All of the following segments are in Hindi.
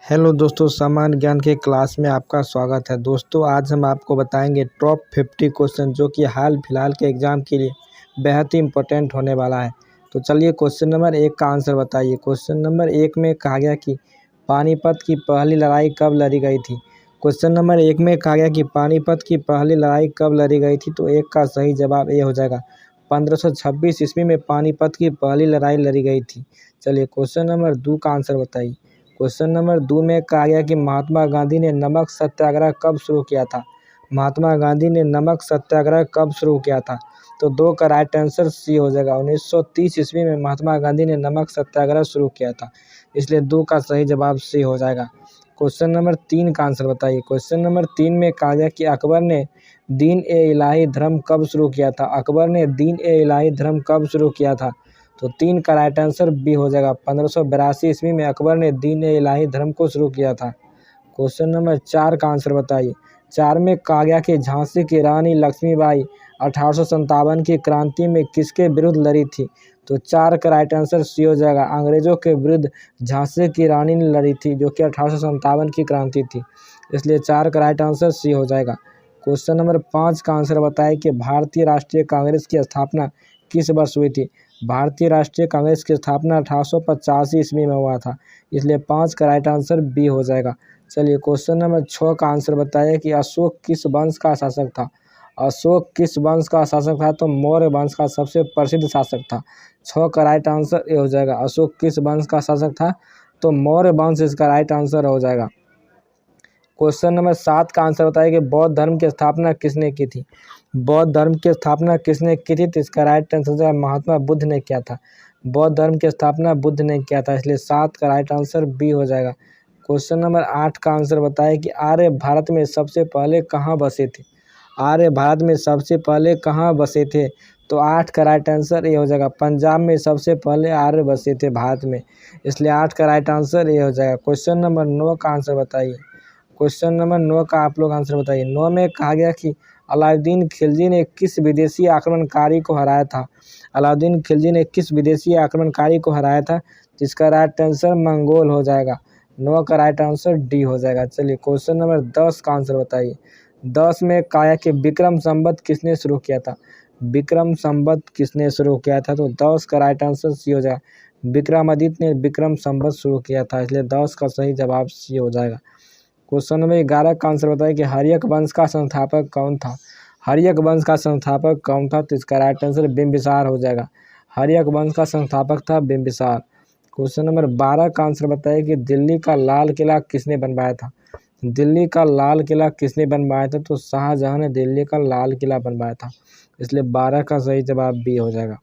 हेलो दोस्तों, सामान्य ज्ञान के क्लास में आपका स्वागत है। दोस्तों, आज हम आपको बताएंगे टॉप 50 क्वेश्चन जो कि हाल फिलहाल के एग्ज़ाम के लिए बेहद ही इम्पोर्टेंट होने वाला है। तो चलिए क्वेश्चन नंबर 1 का आंसर बताइए। क्वेश्चन नंबर 1 में कहा गया कि पानीपत की पहली लड़ाई कब लड़ी गई थी। क्वेश्चन नंबर 1 में कहा गया कि पानीपत की पहली लड़ाई कब लड़ी गई थी। तो 1 का सही जवाब ए हो जाएगा। 1526 ईस्वी में पानीपत की पहली लड़ाई लड़ी गई थी। चलिए क्वेश्चन नंबर 2 का आंसर बताइए। क्वेश्चन नंबर 2 में कहा गया कि महात्मा गांधी ने नमक सत्याग्रह कब शुरू किया था। महात्मा गांधी ने नमक सत्याग्रह कब शुरू किया था। तो 2 का राइट आंसर सी हो जाएगा। 1930 ईस्वी में महात्मा गांधी ने नमक सत्याग्रह शुरू किया था, इसलिए 2 का सही जवाब सी हो जाएगा। क्वेश्चन नंबर 3 का आंसर बताइए। क्वेश्चन नंबर 3 में कहा गया कि अकबर ने दीन ए इलाही धर्म कब शुरू किया था। अकबर ने दीन ए इलाही धर्म कब शुरू किया था। तो 3 का राइट आंसर बी हो जाएगा। 1582 ईस्वी में अकबर ने दीन ए इलाही धर्म को शुरू किया था। क्वेश्चन नंबर 4 का आंसर बताइए। 4 में कहा गया कि झांसी की रानी लक्ष्मीबाई 1857 की क्रांति में किसके विरुद्ध लड़ी थी। तो 4 का राइट आंसर सी हो जाएगा। अंग्रेजों के विरुद्ध झांसी की रानी ने लड़ी थी, जो कि 1857 की क्रांति थी, इसलिए 4 का राइट आंसर सी हो जाएगा। क्वेश्चन नंबर 5 का आंसर बताएं कि भारतीय राष्ट्रीय कांग्रेस की स्थापना किस वर्ष हुई थी। भारतीय राष्ट्रीय कांग्रेस की स्थापना 1885 ईस्वी में हुआ था, इसलिए 5 का राइट आंसर बी हो जाएगा। चलिए क्वेश्चन नंबर 6 का आंसर बताइए कि अशोक किस वंश का शासक था। अशोक किस वंश का शासक था। तो मौर्य वंश का सबसे प्रसिद्ध शासक था। 6 का राइट आंसर ए हो जाएगा। अशोक किस वंश का शासक था। तो मौर्य वंश इसका राइट आंसर हो जाएगा। क्वेश्चन नंबर 7 का आंसर बताइए कि बौद्ध धर्म की स्थापना किसने की थी। बौद्ध धर्म की स्थापना किसने की थी। तो इसका राइट आंसर महात्मा बुद्ध ने किया था। बौद्ध धर्म की स्थापना बुद्ध ने किया था, इसलिए 7 का राइट आंसर बी हो जाएगा। क्वेश्चन नंबर 8 का आंसर बताएं कि आर्य भारत में सबसे पहले कहाँ बसे थे। आर्य भारत में सबसे पहले कहाँ बसे थे। तो 8 का राइट आंसर ए हो जाएगा। पंजाब में सबसे पहले आर्य बसे थे भारत में, इसलिए 8 का राइट आंसर ए हो जाएगा। क्वेश्चन नंबर 9 का आंसर बताइए। क्वेश्चन नंबर 9 का आप लोग आंसर बताइए। 9 में कहा गया कि अलाउद्दीन खिलजी ने किस विदेशी आक्रमणकारी को हराया था। अलाउद्दीन खिलजी ने किस विदेशी आक्रमणकारी को हराया था, जिसका राइट आंसर मंगोल हो जाएगा। 9 का राइट आंसर डी हो जाएगा। चलिए क्वेश्चन नंबर 10 का आंसर बताइए। 10 में कहा गया कि विक्रम संवत किसने शुरू किया था। विक्रम संवत किसने शुरू किया था। तो 10 का राइट आंसर सी हो जाएगा। विक्रमादित्य ने विक्रम संवत शुरू किया था, इसलिए 10 का सही जवाब सी हो जाएगा। क्वेश्चन नंबर 11 का आंसर बताइए कि हर्यक वंश का संस्थापक कौन था। हर्यक वंश का संस्थापक कौन था। तो इसका राइट आंसर बिंबिसार हो जाएगा। हर्यक वंश का संस्थापक था बिंबिसार। क्वेश्चन नंबर 12 का आंसर बताइए कि दिल्ली का लाल किला किसने बनवाया था। दिल्ली का लाल किला किसने बनवाया था। तो शाहजहां ने दिल्ली का लाल किला बनवाया था, इसलिए 12 का सही जवाब बी हो जाएगा।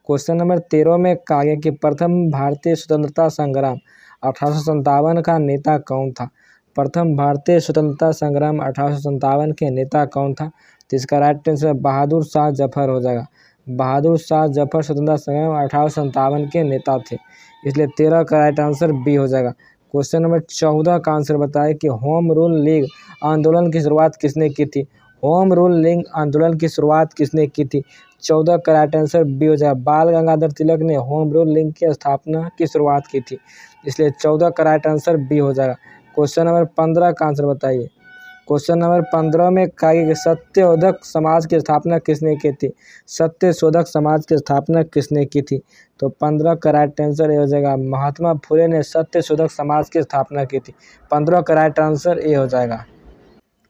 क्वेश्चन नंबर 13 में कहा गया कि प्रथम भारतीय स्वतंत्रता संग्राम 1857 का नेता कौन था। प्रथम भारतीय स्वतंत्रता संग्राम 1857 के नेता कौन था। तो इसका राइट आंसर बहादुर शाह जफर हो जाएगा। बहादुर शाह जफर स्वतंत्रता संग्राम 1857 के नेता थे, इसलिए 13 का राइट आंसर बी हो जाएगा। क्वेश्चन नंबर 14 का आंसर बताए कि होम रूल लीग आंदोलन की शुरुआत किसने की थी। होम रूल लीग आंदोलन की शुरुआत किसने की थी। 14 का राइट आंसर बी हो जाएगा। बाल गंगाधर तिलक ने होम रूल लीग की स्थापना की शुरुआत की थी, इसलिए 14 का राइट आंसर बी हो जाएगा। क्वेश्चन नंबर 15 का आंसर बताइए। क्वेश्चन नंबर 15 में कहा गया कि सत्यशोधक समाज की स्थापना किसने की थी। सत्यशोधक समाज की स्थापना किसने की थी। तो 15 का राइट आंसर ए हो जाएगा। महात्मा फुले ने सत्यशोधक समाज की स्थापना की थी। 15 का राइट आंसर ए हो जाएगा।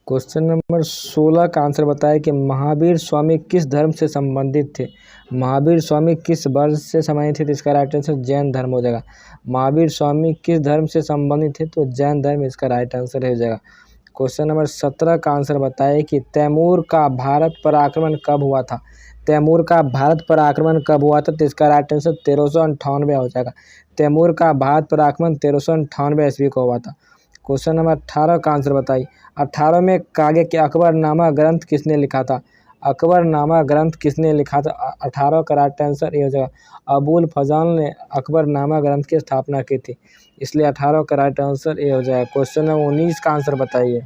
क्वेश्चन नंबर 16 का आंसर बताया कि महावीर स्वामी किस धर्म से संबंधित थे। महावीर स्वामी किस वर्ष से संबंधित थे। तो इसका राइट आंसर जैन धर्म हो जाएगा। महावीर स्वामी किस धर्म से संबंधित थे। तो जैन धर्म इसका राइट आंसर हो जाएगा। क्वेश्चन नंबर 17 का आंसर बताइए कि तैमूर का भारत पर आक्रमण कब हुआ था। तैमूर का भारत पर आक्रमण कब हुआ था। तो इसका राइट आंसर 1398 हो जाएगा। तैमूर का भारत पर आक्रमण 1398 ईस्वी को हुआ था। क्वेश्चन नंबर 18 का आंसर बताइए। 18 में कहा गया कि अकबरनामा ग्रंथ किसने लिखा था। अकबरनामा ग्रंथ किसने लिखा था। 18 का राइट आंसर ये हो जाएगा। अबुल फजल ने अकबरनामा ग्रंथ की स्थापना की थी, इसलिए 18 का राइट आंसर ये हो जाएगा। क्वेश्चन नंबर 19 का आंसर बताइए।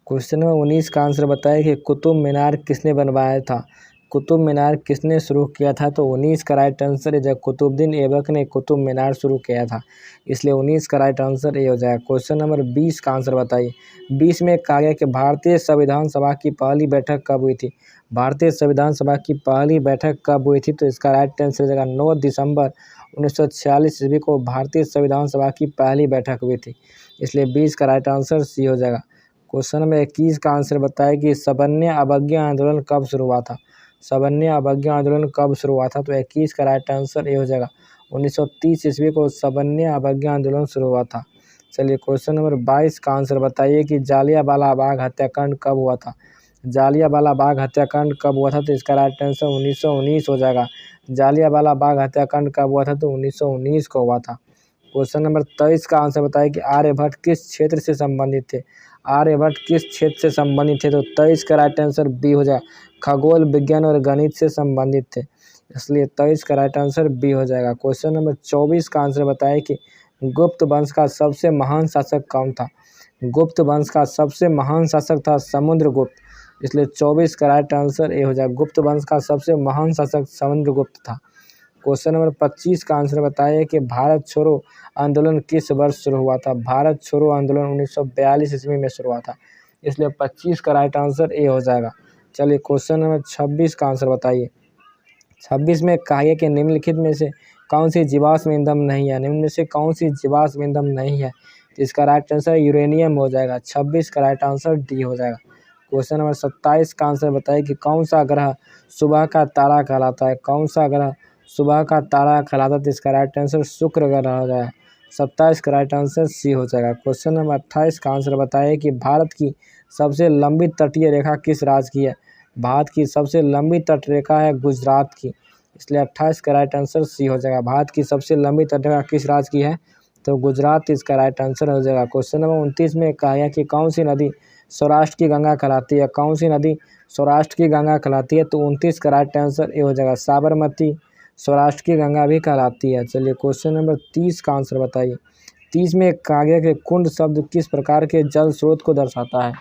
क्वेश्चन नंबर 19 का आंसर बताइए कि कुतुब मीनार किसने बनवाया था। कुतुब मीनार किसने शुरू किया था? तो 19 का राइट आंसर है कुतुबुद्दीन ऐबक ने कुतुब मीनार शुरू किया था, इसलिए 19 का राइट आंसर ये हो जाएगा। क्वेश्चन नंबर 20 का आंसर बताइए। 20 में कहा गया कि भारतीय संविधान सभा की पहली बैठक कब हुई थी? भारतीय संविधान सभा की पहली बैठक कब हुई थी? तो इसका राइट आंसर हो जाएगा 9 दिसंबर 1946 ईस्वी को भारतीय संविधान सभा की पहली बैठक हुई थी, इसलिए 20 का राइट आंसर सी हो जाएगा। क्वेश्चन नंबर 21 का आंसर बताया कि सवर्णीय अवज्ञा आंदोलन कब शुरू हुआ था? सवर्णीय अवज्ञा आंदोलन कब शुरू हुआ था? तो 21 का राइट आंसर ये हो जाएगा 1930 ईस्वी को सवर्णीय अवज्ञा आंदोलन शुरू हुआ था। चलिए क्वेश्चन नंबर 22 का आंसर बताइए कि जालियांवाला बाग हत्याकांड कब हुआ था? जालियांवाला बाग हत्याकांड कब हुआ था? तो इसका राइट आंसर 1919 हो जाएगा। जालियांवाला बाग हत्याकांड कब हुआ था? तो 1919 को हुआ था। क्वेश्चन नंबर 23 का आंसर बताइए कि आर्यभट्ट किस क्षेत्र से संबंधित थे? आर्यभट्ट किस क्षेत्र से संबंधित थे? तो 23 का राइट आंसर बी हो जाए, खगोल विज्ञान और गणित से संबंधित थे, इसलिए 23 का राइट आंसर बी हो जाएगा। क्वेश्चन नंबर 24 का आंसर बताइए कि गुप्त वंश का सबसे महान शासक कौन था? गुप्त वंश का सबसे महान शासक था समुद्रगुप्त, इसलिए 24 का राइट आंसर ए हो जाएगा। गुप्त वंश का सबसे महान शासक समुद्रगुप्त था। क्वेश्चन नंबर 25 का आंसर बताइए कि भारत छोड़ो आंदोलन किस वर्ष शुरू हुआ था? भारत छोड़ो आंदोलन 1942 ईस्वी में शुरू हुआ था, इसलिए 25 का राइट आंसर ए हो जाएगा। चलिए क्वेश्चन नंबर 26 का आंसर बताइए। 26 में कहा गया कि निम्नलिखित में से कौन सी जीवाश्म ईंधन नहीं है? निम्न में से कौन सी जीवाश्म ईंधन नहीं है? तो इसका राइट आंसर यूरेनियम हो जाएगा। 26 का राइट आंसर डी हो जाएगा। क्वेश्चन नंबर 27 का आंसर बताइए कि कौन सा ग्रह सुबह का तारा कहलाता है? कौन सा ग्रह सुबह का तारा कहलाता है? तो इसका राइट आंसर शुक्र ग्रह हो जाएगा। 27 का राइट आंसर सी हो जाएगा। क्वेश्चन नंबर 28 का आंसर बताइए कि भारत की सबसे लंबी तटीय रेखा किस राज्य की है? भारत की सबसे लंबी तट रेखा है गुजरात की, इसलिए 28 का राइट आंसर सी हो जाएगा। भारत की सबसे लंबी तट रेखा किस राज्य की है? तो गुजरात इसका राइट आंसर हो जाएगा। क्वेश्चन नंबर 29 में कहा गया कि कौन सी नदी सौराष्ट्र की गंगा कहलाती है? कौन सी नदी सौराष्ट्र की गंगा कहलाती है? तो 29 का राइट आंसर ये हो जाएगा। साबरमती सौराष्ट्र की गंगा भी कहलाती है। चलिए क्वेश्चन नंबर 30 का आंसर बताइए। 30 में कहा गया कि कुंड शब्द किस प्रकार के जल स्रोत को दर्शाता है?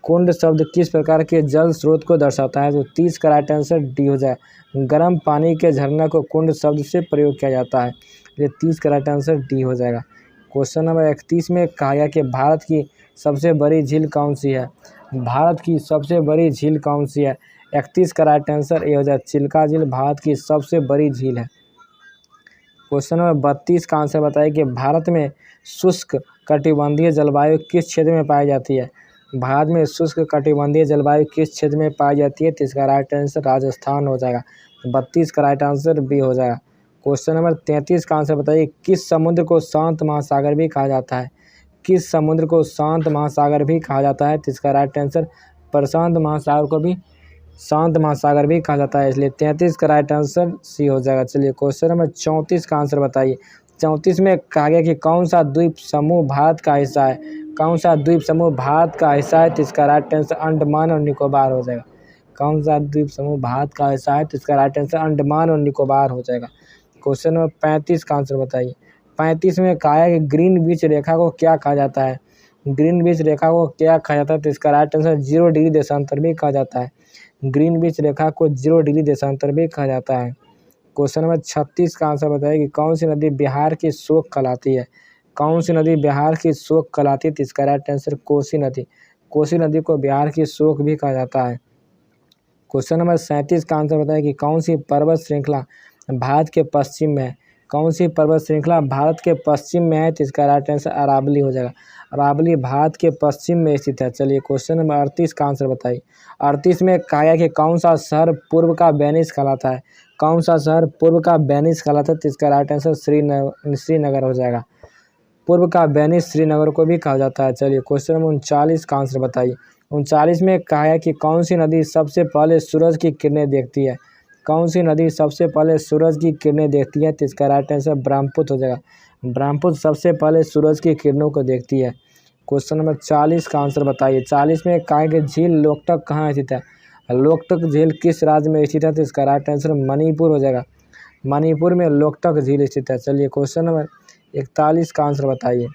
कुंड शब्द किस प्रकार के जल स्रोत को दर्शाता है? तो 30 का राइट आंसर डी हो जाए। गर्म पानी के झरना को कुंड शब्द से प्रयोग किया जाता है, ये 30 का राइट आंसर डी हो जाएगा। क्वेश्चन नंबर 31 में कहा गया कि भारत की सबसे बड़ी झील कौन सी है? भारत की सबसे बड़ी झील कौन सी है? 31 का राइट आंसर ये हो जाए। चिल्का झील भारत की सबसे बड़ी झील है। क्वेश्चन नंबर 32 का आंसर बताइए कि भारत में शुष्क कटिबंधीय जलवायु किस क्षेत्र में पाई जाती है? भारत में शुष्क कटिबंधीय जलवायु किस क्षेत्र में पाई जाती है? तो इसका राइट आंसर राजस्थान हो जाएगा। 32 का राइट आंसर बी हो जाएगा। क्वेश्चन नंबर 33 का आंसर बताइए किस समुद्र को शांत महासागर भी कहा जाता है? किस समुद्र को शांत महासागर भी कहा जाता है? तो इसका राइट आंसर प्रशांत महासागर को भी शांत महासागर भी कहा जाता है, इसलिए 33 का राइट आंसर सी हो जाएगा। चलिए क्वेश्चन नंबर 34 का आंसर बताइए। 34 में कहा गया कि कौन सा द्वीप समूह भारत का हिस्सा है? कौन सा द्वीप समूह भारत का हिस्सा है? तो इसका राइट आंसर अंडमान और निकोबार हो जाएगा। कौन सा द्वीप समूह भारत का हिस्सा है? तो इसका राइट आंसर अंडमान और निकोबार हो जाएगा। क्वेश्चन नंबर 35 का आंसर बताइए। 35 में कहा है कि ग्रीनविच रेखा को क्या कहा जाता है? ग्रीनविच रेखा को क्या कहा जाता है? तो इसका राइट आंसर 0 डिग्री देशांतर भी कहा जाता है। ग्रीनविच रेखा को 0 डिग्री देशांतर भी कहा जाता है। क्वेश्चन नंबर 36 का आंसर बताइए कि कौन सी नदी बिहार की शोक कहलाती है? कौन सी नदी बिहार की शोक कहलाती है? तो इसका राइट आंसर कोसी नदी। कोसी नदी को बिहार की शोक भी कहा जाता है। क्वेश्चन नंबर 37 का आंसर बताइए कि कौन सी पर्वत श्रृंखला भारत के पश्चिम में है? कौन सी पर्वत श्रृंखला भारत के पश्चिम में है? तो इसका राइट आंसर अरावली हो जाएगा। अरावली भारत के पश्चिम में स्थित है। चलिए क्वेश्चन नंबर 38 का आंसर बताइए। 38 में कहा गया कि कौन सा शहर पूर्व का वेनिस कहलाता है? कौन सा शहर पूर्व का वेनिस कहलाता है? तो इसका राइट आंसर श्रीनगर हो जाएगा। पूर्व का वेनिस श्रीनगर को भी कहा जाता है। चलिए क्वेश्चन नंबर 39 का आंसर बताइए। 39 में कहा है कि कौन सी नदी सबसे पहले सूरज की किरणें देखती है? कौन सी नदी सबसे पहले सूरज की किरणें देखती है? तो इसका राइट आंसर ब्रह्मपुत्र हो जाएगा। ब्रह्मपुत्र सबसे पहले सूरज की किरणों को देखती है। क्वेश्चन नंबर 40 का आंसर बताइए। 40 में कहा है कि झील लोकटक कहाँ स्थित है? लोकटक झील किस राज्य में स्थित है? तो इसका राइट आंसर मणिपुर हो जाएगा। मणिपुर में लोकटक झील स्थित है। चलिए क्वेश्चन नंबर 41 का आंसर बताइए।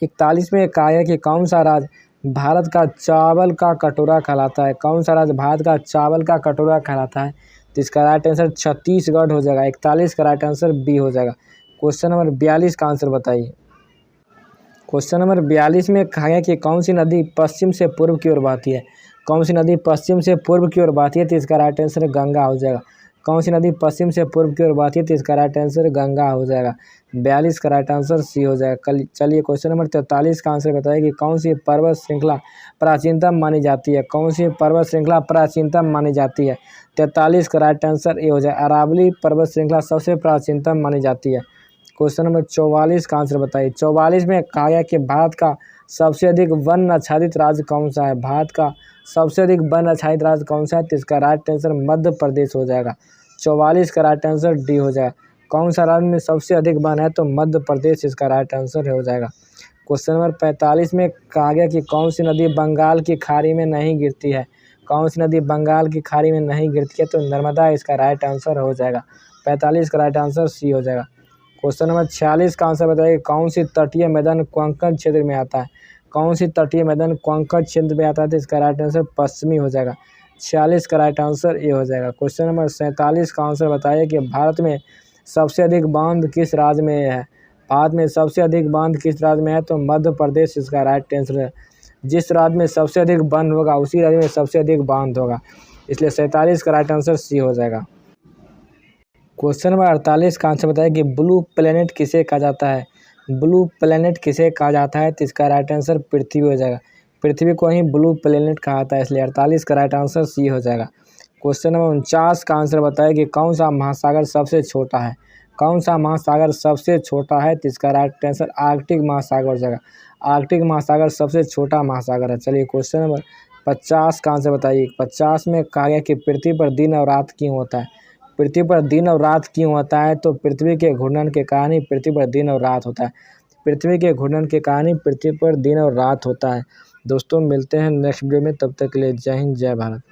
41 में कहा है कि कौन सा राज्य भारत का चावल का कटोरा कहलाता है? कौन सा राज्य भारत का चावल का कटोरा कहलाता है? तो इसका राइट आंसर छत्तीसगढ़ हो जाएगा। 41 का राइट आंसर बी हो जाएगा। क्वेश्चन नंबर 42 का आंसर बताइए। क्वेश्चन नंबर 42 में कहा गया कि कौन सी नदी पश्चिम से पूर्व की ओर बहती है? कौन सी नदी पश्चिम से पूर्व की ओर बहती है? तो इसका राइट आंसर गंगा हो जाएगा। कौन सी नदी पश्चिम से पूर्व की ओर बहती है? तो इसका राइट आंसर गंगा हो जाएगा। 42 का राइट आंसर सी हो जाएगा। चलिए क्वेश्चन नंबर 43 का आंसर बताइए कि कौन सी पर्वत श्रृंखला प्राचीनतम मानी जाती है? कौन सी पर्वत श्रृंखला प्राचीनतम मानी जाती है? 43 का राइट आंसर ए हो जाए। अरावली पर्वत श्रृंखला सबसे प्राचीनतम मानी जाती है। क्वेश्चन नंबर 44 का आंसर बताइए। 44 में कहा गया कि भारत का सबसे अधिक वन आच्छादित राज्य कौन सा है? भारत का सबसे अधिक वन आच्छादित राज्य कौन सा है? तो इसका राइट आंसर मध्य प्रदेश हो जाएगा। 44 का राइट आंसर डी हो जाएगा। कौन सा राज्य में सबसे अधिक वन है? तो मध्य प्रदेश इसका राइट आंसर हो जाएगा। क्वेश्चन नंबर 45 में कहा गया कि कौन सी नदी बंगाल की खाड़ी में नहीं गिरती है? कौन सी नदी बंगाल की खाड़ी में नहीं गिरती है? तो नर्मदा इसका राइट आंसर हो जाएगा। 45 का राइट आंसर सी हो जाएगा। क्वेश्चन नंबर 46 का आंसर बताइए। कौन सी तटीय मैदान कोंकण क्षेत्र में आता है? कौन सी तटीय मैदान कोंकण क्षेत्र में आता है? तो इसका राइट आंसर पश्चिमी हो जाएगा। 46 का राइट आंसर ए हो जाएगा। क्वेश्चन नंबर 47 का आंसर बताइए कि भारत में सबसे अधिक बांध किस राज्य में है? भारत में सबसे अधिक बांध किस राज्य में है? तो मध्य प्रदेश इसका राइट आंसर है। जिस राज्य में सबसे अधिक बांध होगा उसी राज्य में सबसे अधिक बांध होगा, इसलिए 47 का राइट आंसर सी हो जाएगा। क्वेश्चन नंबर 48 का आंसर बताइए कि ब्लू प्लेनेट किसे कहा जाता है? ब्लू प्लेनेट किसे कहा जाता है? तो इसका राइट आंसर पृथ्वी हो जाएगा। पृथ्वी को ही ब्लू प्लेनेट कहा जाता है, इसलिए 48 का राइट आंसर सी हो जाएगा। क्वेश्चन नंबर 49 का आंसर बताइए कि कौन सा महासागर सबसे छोटा है? कौन सा महासागर सबसे छोटा है? तो इसका राइट आंसर आर्कटिक महासागर हो जाएगा। आर्कटिक महासागर सबसे छोटा महासागर है। चलिए क्वेश्चन नंबर 50 का आंसर बताइए। 50 में कहा गया कि पृथ्वी पर दिन और रात क्यों होता है? पृथ्वी पर दिन और रात क्यों होता है? तो पृथ्वी के घूर्णन के कारण ही पृथ्वी पर दिन और रात होता है। पृथ्वी के घूर्णन के कारण ही पृथ्वी पर दिन और रात होता है। दोस्तों मिलते हैं नेक्स्ट वीडियो में, तब तक के लिए जय हिंद जय भारत।